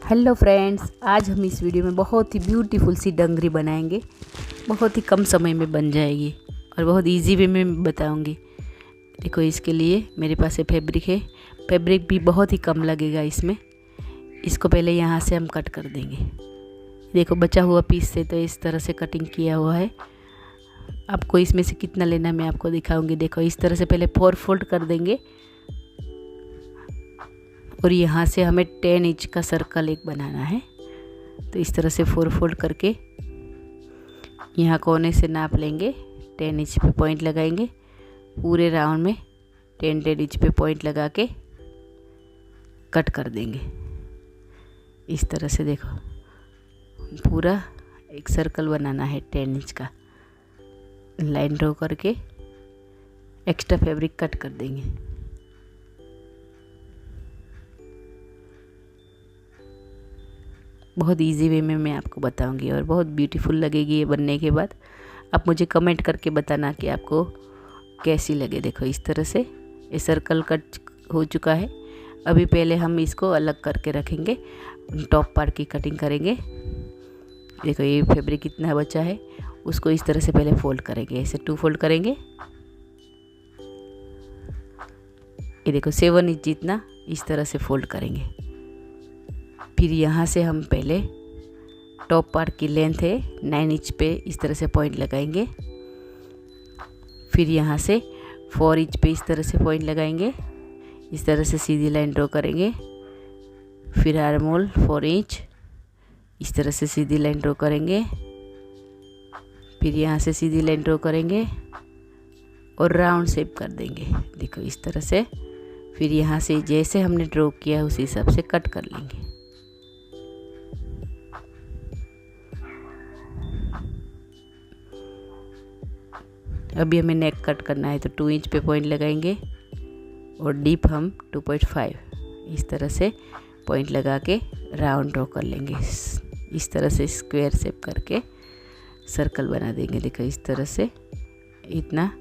Hello friends, आज हम इस वीडियो में बहुत ही ब्यूटीफुल सी डंगरी बनाएंगे। बहुत ही कम समय में बन जाएगी और बहुत इजी वे में बताऊंगी। देखो, इसके लिए मेरे पास ये फैब्रिक है। फैब्रिक भी बहुत ही कम लगेगा इसमें। इसको पहले यहाँ से हम कट कर देंगे। देखो, बचा हुआ पीस से तो इस तरह से कटिंग किया हुआ है। आपको इसमें से कितना लेना मैं आपको दिखाऊंगी। देखो, इस तरह से पहले 4 फोल्ड कर देंगे और यहाँ से हमें 10 इंच का सर्कल एक बनाना है। तो इस तरह से 4 फोल्ड करके यहाँ कोने से नाप लेंगे। 10 इंच पे पॉइंट लगाएंगे। पूरे राउंड में 10 इंच पे पॉइंट लगा के कट कर देंगे। इस तरह से देखो, पूरा एक सर्कल बनाना है 10 इंच का। लाइन ड्रॉ करके एक्स्ट्रा फैब्रिक कट कर देंगे। बहुत इजी वे में मैं आपको बताऊंगी और बहुत ब्यूटीफुल लगेगी ये बनने के बाद। आप मुझे कमेंट करके बताना कि आपको कैसी लगे। देखो, इस तरह से ये सर्कल कट हो चुका है। अभी पहले हम इसको अलग करके रखेंगे। टॉप पार्ट की कटिंग करेंगे। देखो, ये फैब्रिक कितना बचा है उसको इस तरह से पहले फोल्ड करेंगे। ऐसे 2 फोल्ड करेंगे। ये देखो, 7 इंच जितना इस तरह से फोल्ड करेंगे। फिर यहाँ से हम पहले टॉप पार्ट की लेंथ है 9 इंच पे इस तरह से पॉइंट लगाएंगे। फिर यहाँ से 4 इंच पे इस तरह से पॉइंट लगाएंगे। इस तरह से सीधी लाइन ड्रॉ करेंगे। फिर आर्म होल 4 इंच इस तरह से सीधी लाइन ड्रॉ करेंगे। फिर यहाँ से सीधी लाइन ड्रॉ करेंगे और राउंड शेप कर देंगे। देखो, इस तरह से। फिर यहाँ से जैसे हमने ड्रॉ किया उसी हिसाब से कट कर लेंगे। अभी हमें नेक कट करना है तो 2 इंच पे पॉइंट लगाएंगे और डीप हम 2.5 इस तरह से पॉइंट लगा के राउंड ड्रॉ कर लेंगे। इस तरह से स्क्वायर शेप करके सर्कल बना देंगे। देखो, इस तरह से इतना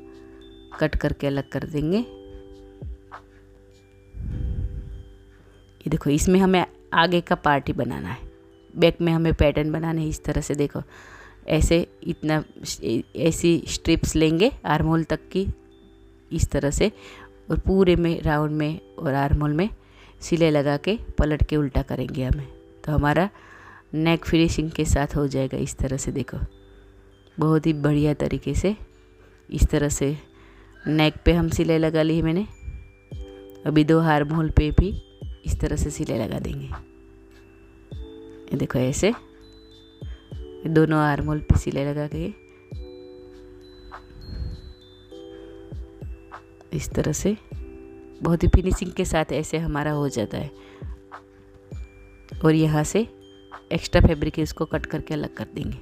कट करके अलग कर देंगे। ये देखो, इसमें हमें आगे का पार्ट ही बनाना है। बैक में हमें पैटर्न बनाना है। इस तरह से देखो, ऐसे इतना ऐसी स्ट्रिप्स लेंगे आर्म होल तक की इस तरह से, और पूरे में राउंड में और आर्म होल में सिले लगा के पलट के उल्टा करेंगे हमें। तो हमारा नेक फिनिशिंग के साथ हो जाएगा। इस तरह से देखो, बहुत ही बढ़िया तरीके से इस तरह से नेक पे हम सिलाई लगा ली है मैंने। अभी 2 आर्म होल पे भी इस तरह से सिलाई लगा देंगे। ये देखो, ऐसे दोनों आर्म होल पे सिलाई लगा के इस तरह से बहुत ही फिनिशिंग के साथ ऐसे हमारा हो जाता है। और यहाँ से एक्स्ट्रा फैब्रिक है इसको कट करके अलग कर देंगे।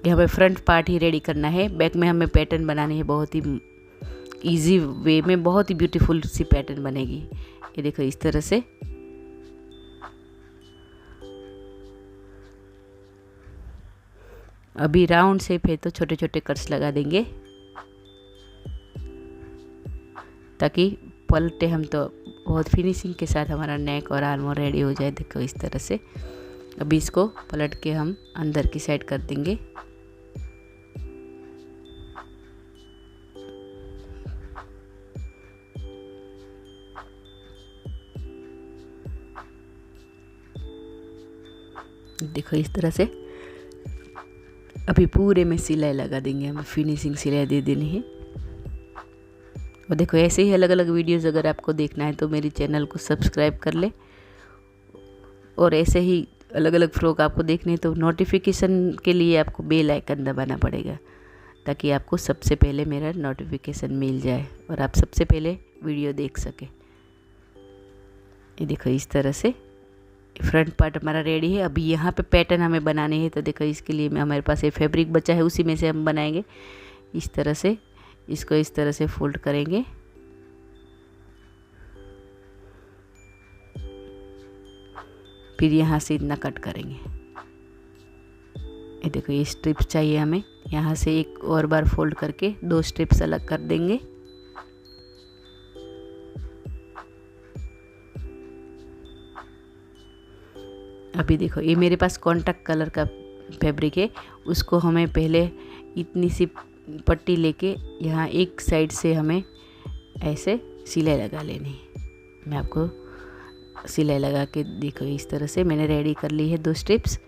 ये हमें फ्रंट पार्ट ही रेडी करना है। बैक में हमें पैटर्न बनानी है। बहुत ही इजी वे में बहुत ही ब्यूटीफुल सी पैटर्न बनेगी। ये देखो, इस तरह से अभी राउंड शेप है तो छोटे छोटे कट्स लगा देंगे ताकि पलटे हम तो बहुत फिनिशिंग के साथ हमारा नेक और आर्म रेडी हो जाए। देखो, इस तरह से अभी इसको पलट के हम अंदर की साइड कर देंगे। देखो, इस तरह से अभी पूरे में सिलाई लगा देंगे। हमें फिनिशिंग सिलाई दे देनी है। और देखो, ऐसे ही अलग अलग वीडियोस अगर आपको देखना है तो मेरे चैनल को सब्सक्राइब कर ले। और ऐसे ही अलग अलग फ्रॉक आपको देखने हैं तो नोटिफिकेशन के लिए आपको बेल आइकन दबाना पड़ेगा ताकि आपको सबसे पहले मेरा नोटिफिकेशन मिल जाए और आप सबसे पहले वीडियो देख सके। ये देखो, इस तरह से फ्रंट पार्ट हमारा रेडी है। अभी यहाँ पे पैटर्न हमें बनाने हैं। तो देखो, इसके लिए हमारे पास ये फैब्रिक बचा है, उसी में से हम बनाएंगे। इस तरह से इसको इस तरह से फोल्ड करेंगे। फिर यहाँ से इतना कट करेंगे। ये देखो, ये स्ट्रिप्स चाहिए हमें। यहाँ से एक और बार फोल्ड करके 2 स्ट्रिप्स अलग कर देंगे। अभी देखो ये मेरे पास कॉन्ट्रास्ट कलर का फैब्रिक है, उसको हमें पहले इतनी सी पट्टी लेके यहाँ एक साइड से हमें ऐसे सिलाई लगा लेनी है। मैं आपको सिलाई लगा के देखो इस तरह से मैंने रेडी कर ली है 2 स्ट्रिप्स।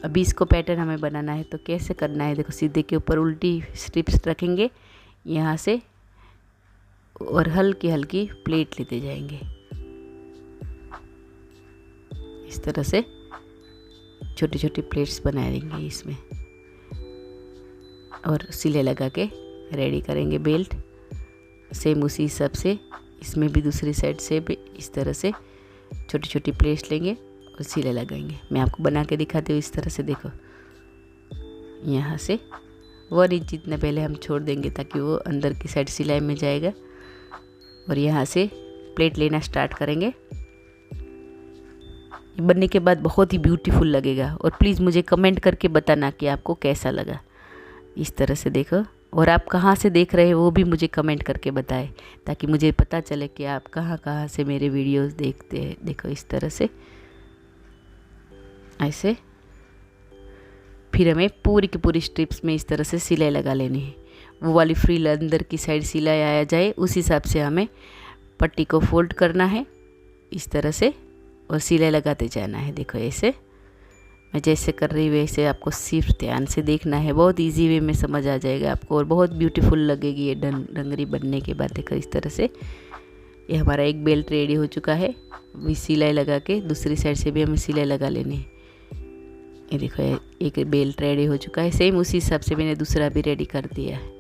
अभी इसको पैटर्न हमें बनाना है, तो कैसे करना है देखो, सीधे के ऊपर उल्टी स्ट्रिप्स रखेंगे यहाँ से और हल्की हल्की प्लेट लेते जाएंगे इस तरह से, छोटी छोटी प्लेट्स बना देंगे इसमें और सिले लगा के रेडी करेंगे बेल्ट। सेम उसी हिसाब से इसमें भी दूसरी साइड से भी इस तरह से छोटी छोटी प्लेट्स लेंगे और सिले लगाएंगे। मैं आपको बना के दिखाती हूँ इस तरह से। देखो यहाँ से 1 इंच जितना पहले हम छोड़ देंगे ताकि वो अंदर की साइड सिलाई में जाएगा और यहाँ से प्लेट लेना स्टार्ट करेंगे। बनने के बाद बहुत ही ब्यूटीफुल लगेगा और प्लीज़ मुझे कमेंट करके बताना कि आपको कैसा लगा। इस तरह से देखो, और आप कहाँ से देख रहे हैं वो भी मुझे कमेंट करके बताएं ताकि मुझे पता चले कि आप कहाँ कहाँ से मेरे वीडियोस देखते हैं। देखो इस तरह से ऐसे, फिर हमें पूरी की पूरी स्ट्रिप्स में इस तरह से सिलाई लगा लेनी है। वो वाली फ्रिल अंदर की साइड सिलाई आया जाए उस हिसाब से हमें पट्टी को फोल्ड करना है इस तरह से और सिलाई लगाते जाना है। देखो ऐसे मैं जैसे कर रही हूँ वैसे आपको सिर्फ ध्यान से देखना है, बहुत इजी वे में समझ आ जाएगा आपको और बहुत ब्यूटीफुल लगेगी ये डंगरी बनने के बाद। देखो इस तरह से ये हमारा एक बेल्ट रेडी हो चुका है। भी सिलाई लगा के दूसरी साइड से भी हमें सिलाई लगा लेनी है। ये देखो एक बेल्ट रेडी हो चुका है, सेम उसी हिसाब से मैंने दूसरा भी रेडी कर दिया है।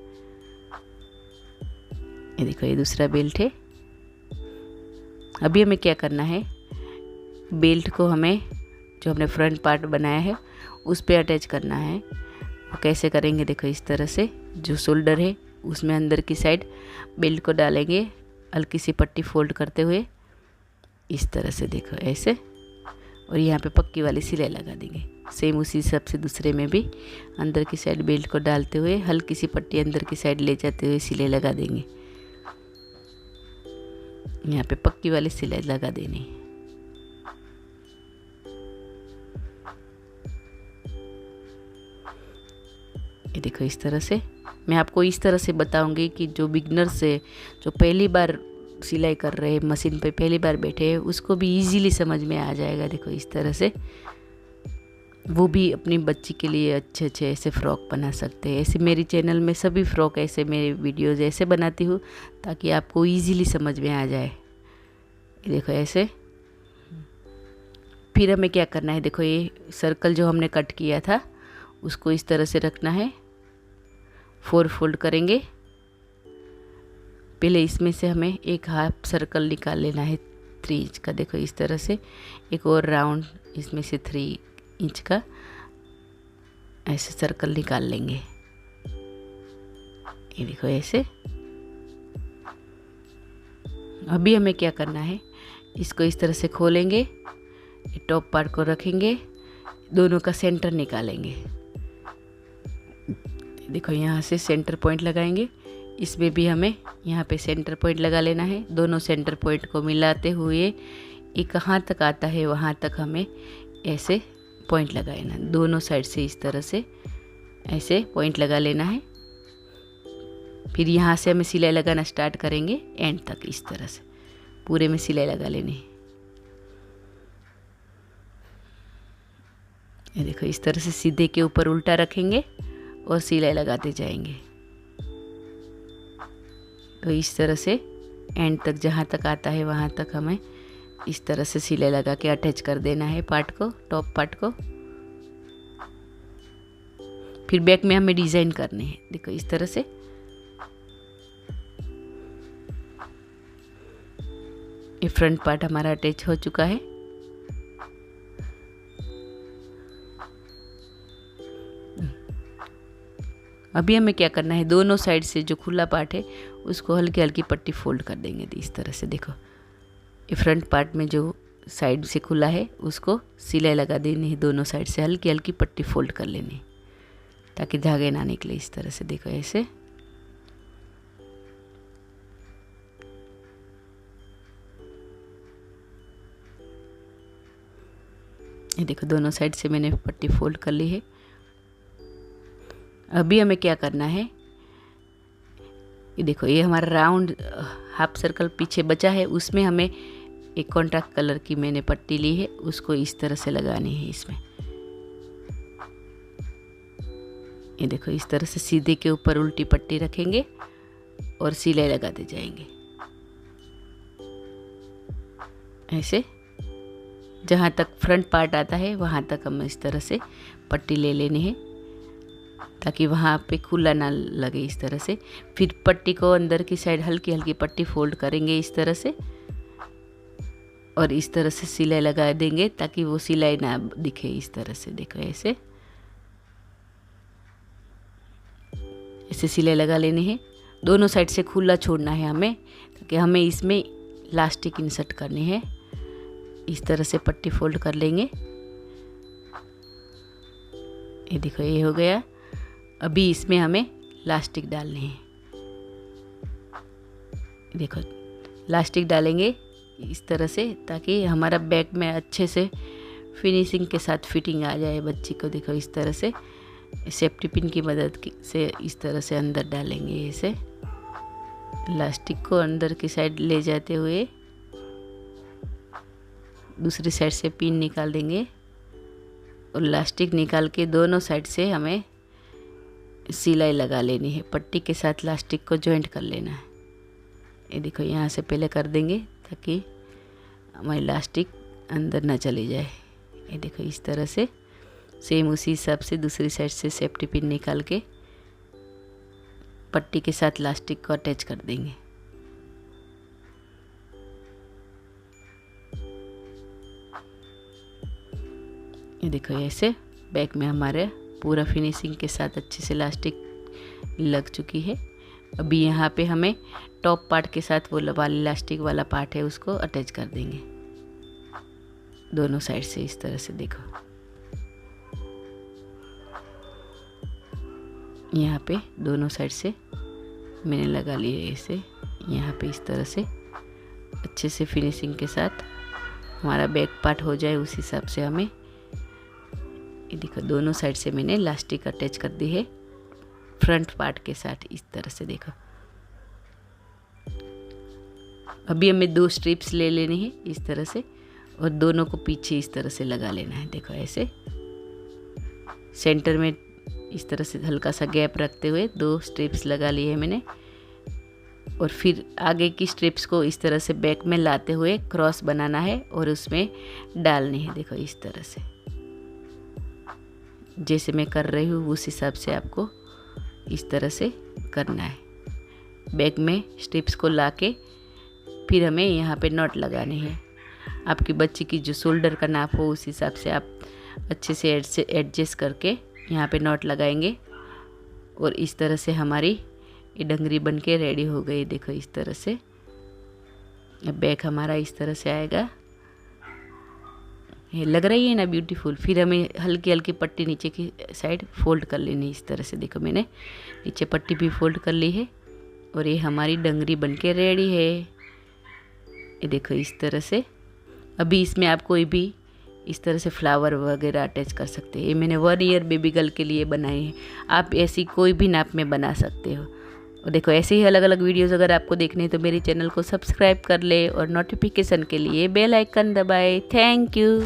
ये देखो ये दूसरा बेल्ट है। अभी हमें क्या करना है, बेल्ट को हमें जो हमने फ्रंट पार्ट बनाया है उस पे अटैच करना है। वो कैसे करेंगे देखो इस तरह से, जो शोल्डर है उसमें अंदर की साइड बेल्ट को डालेंगे हल्की सी पट्टी फोल्ड करते हुए इस तरह से। देखो ऐसे, और यहाँ पे पक्की वाली सिलाई लगा देंगे। सेम उसी हिसाब से दूसरे में भी अंदर की साइड बेल्ट को डालते हुए हल्की सी पट्टी अंदर की साइड ले जाते हुए सिलाई लगा देंगे। यहाँ पे पक्की वाली सिलाई लगा देनी है। ये देखो इस तरह से, मैं आपको इस तरह से बताऊंगी कि जो बिगनर्स है, जो पहली बार सिलाई कर रहे हैं, मशीन पे पहली बार बैठे हैं, उसको भी इजीली समझ में आ जाएगा। देखो इस तरह से वो भी अपनी बच्ची के लिए अच्छे अच्छे ऐसे फ़्रॉक बना सकते हैं। ऐसे मेरी चैनल में सभी फ़्रॉक ऐसे मेरे वीडियोज़ ऐसे बनाती हूँ ताकि आपको ईजीली समझ में आ जाए। देखो ऐसे, फिर हमें क्या करना है, देखो ये सर्कल जो हमने कट किया था उसको इस तरह से रखना है। 4 फोल्ड करेंगे। पहले इसमें से हमें एक हाफ सर्कल निकाल लेना है 3 इंच का। देखो इस तरह से एक और राउंड इसमें से 3 इंच का ऐसे सर्कल निकाल लेंगे। ये देखो ऐसे। अभी हमें क्या करना है, इसको इस तरह से खोलेंगे, टॉप पार्ट को रखेंगे, दोनों का सेंटर निकालेंगे। देखो यहाँ से सेंटर पॉइंट लगाएंगे, इसमें भी हमें यहाँ पे सेंटर पॉइंट लगा लेना है। दोनों सेंटर पॉइंट को मिलाते हुए ये कहाँ तक आता है वहाँ तक हमें ऐसे पॉइंट लगाना। दोनों साइड से इस तरह से ऐसे पॉइंट लगा लेना है। फिर यहाँ से हमें सिलाई लगाना स्टार्ट करेंगे एंड तक। इस तरह से पूरे में सिलाई लगा लेनी है। ये देखो इस तरह से सीधे के ऊपर उल्टा रखेंगे और सिलाई लगाते जाएंगे। तो इस तरह से एंड तक जहाँ तक आता है वहाँ तक हमें इस तरह से सिलाई लगा के अटैच कर देना है पार्ट को, टॉप पार्ट को। फिर बैक में हमें डिज़ाइन करने हैं। देखो इस तरह से ये फ्रंट पार्ट हमारा अटैच हो चुका है। अभी हमें क्या करना है, दोनों साइड से जो खुला पार्ट है उसको हल्की हल्की पट्टी फोल्ड कर देंगे इस तरह से। देखो ये फ्रंट पार्ट में जो साइड से खुला है उसको सिलाई लगा देनी है। दोनों साइड से हल्की हल्की पट्टी फोल्ड कर लेनी ताकि धागे ना निकले। इस तरह से देखो ऐसे। ये देखो दोनों साइड से मैंने पट्टी फोल्ड कर ली है। अभी हमें क्या करना है, ये देखो ये हमारा राउंड हाफ सर्कल पीछे बचा है, उसमें हमें एक कॉन्ट्रास्ट कलर की मैंने पट्टी ली है, उसको इस तरह से लगानी है इसमें। ये देखो इस तरह से सीधे के ऊपर उल्टी पट्टी रखेंगे और सिलाई लगाते जाएंगे ऐसे। जहाँ तक फ्रंट पार्ट आता है वहाँ तक हम इस तरह से पट्टी ले लेनी है ताकि वहाँ पे खुला ना लगे इस तरह से। फिर पट्टी को अंदर की साइड हल्की हल्की पट्टी फोल्ड करेंगे इस तरह से और इस तरह से सिलाई लगा देंगे ताकि वो सिलाई ना दिखे इस तरह से। देखो ऐसे ऐसे सिलाई लगा लेनी है। दोनों साइड से खुला छोड़ना है हमें ताकि हमें इसमें इलास्टिक इंसर्ट करनी है। इस तरह से पट्टी फोल्ड कर लेंगे। ये देखो ये हो गया। अभी इसमें हमें इलास्टिक डालनी है। देखो इलास्टिक डालेंगे इस तरह से ताकि हमारा बैक में अच्छे से फिनिशिंग के साथ फिटिंग आ जाए बच्ची को। देखो इस तरह से सेफ्टी पिन की मदद से इस तरह से अंदर डालेंगे। ऐसे इलास्टिक को अंदर की साइड ले जाते हुए दूसरी साइड से पिन निकाल देंगे और इलास्टिक निकाल के दोनों साइड से हमें सिलाई लगा लेनी है। पट्टी के साथ इलास्टिक को जॉइंट कर लेना है। ये देखो यहाँ से पहले कर देंगे ताकि हमारी इलास्टिक अंदर ना चली जाए। ये देखो इस तरह से सेम उसी हिसाब से दूसरी साइड से सेफ्टी पिन निकाल के पट्टी के साथ इलास्टिक को अटैच कर देंगे। ये देखो ऐसे बैक में हमारे पूरा फिनिशिंग के साथ अच्छे से इलास्टिक लग चुकी है। अभी यहाँ पे हमें टॉप पार्ट के साथ वो वाला इलास्टिक वाला पार्ट है उसको अटैच कर देंगे दोनों साइड से इस तरह से। देखो यहाँ पे दोनों साइड से मैंने लगा लिया ऐसे। यहाँ पे इस तरह से अच्छे से फिनिशिंग के साथ हमारा बैक पार्ट हो जाए उस हिसाब से हमें। ये देखो दोनों साइड से मैंने इलास्टिक अटैच कर दी है फ्रंट पार्ट के साथ इस तरह से। देखो अभी हमें 2 स्ट्रिप्स ले लेनी है इस तरह से और दोनों को पीछे इस तरह से लगा लेना है। देखो ऐसे सेंटर में इस तरह से हल्का सा गैप रखते हुए 2 स्ट्रिप्स लगा लिए है मैंने और फिर आगे की स्ट्रिप्स को इस तरह से बैक में लाते हुए क्रॉस बनाना है और उसमें डालनी है। देखो इस तरह से जैसे मैं कर रही हूँ उस हिसाब से आपको इस तरह से करना है। बैक में स्ट्रिप्स को लाके फिर हमें यहाँ पे नॉट लगानी है। आपकी बच्ची की जो शोल्डर का नाप हो उस हिसाब से आप अच्छे से एडजस्ट करके यहाँ पे नॉट लगाएंगे और इस तरह से हमारी ये डंगरी बन के रेडी हो गई। देखो इस तरह से बैक हमारा इस तरह से आएगा। ये लग रही है ना ब्यूटीफुल। फिर हमें हल्की हल्की पट्टी नीचे की साइड फोल्ड कर लेनी इस तरह से। देखो मैंने नीचे पट्टी भी फोल्ड कर ली है और ये हमारी डंगरी बन के रेडी है। ये देखो इस तरह से। अभी इसमें आप कोई भी इस तरह से फ्लावर वगैरह अटैच कर सकते हैं। ये मैंने 1 ईयर बेबी गर्ल के लिए बनाए हैं। आप ऐसी कोई भी नाप में बना सकते हो। और देखो ऐसे ही अलग अलग वीडियोस अगर आपको देखने हैं तो मेरे चैनल को सब्सक्राइब कर ले और नोटिफिकेशन के लिए बेल आइकन दबाए। Thank you.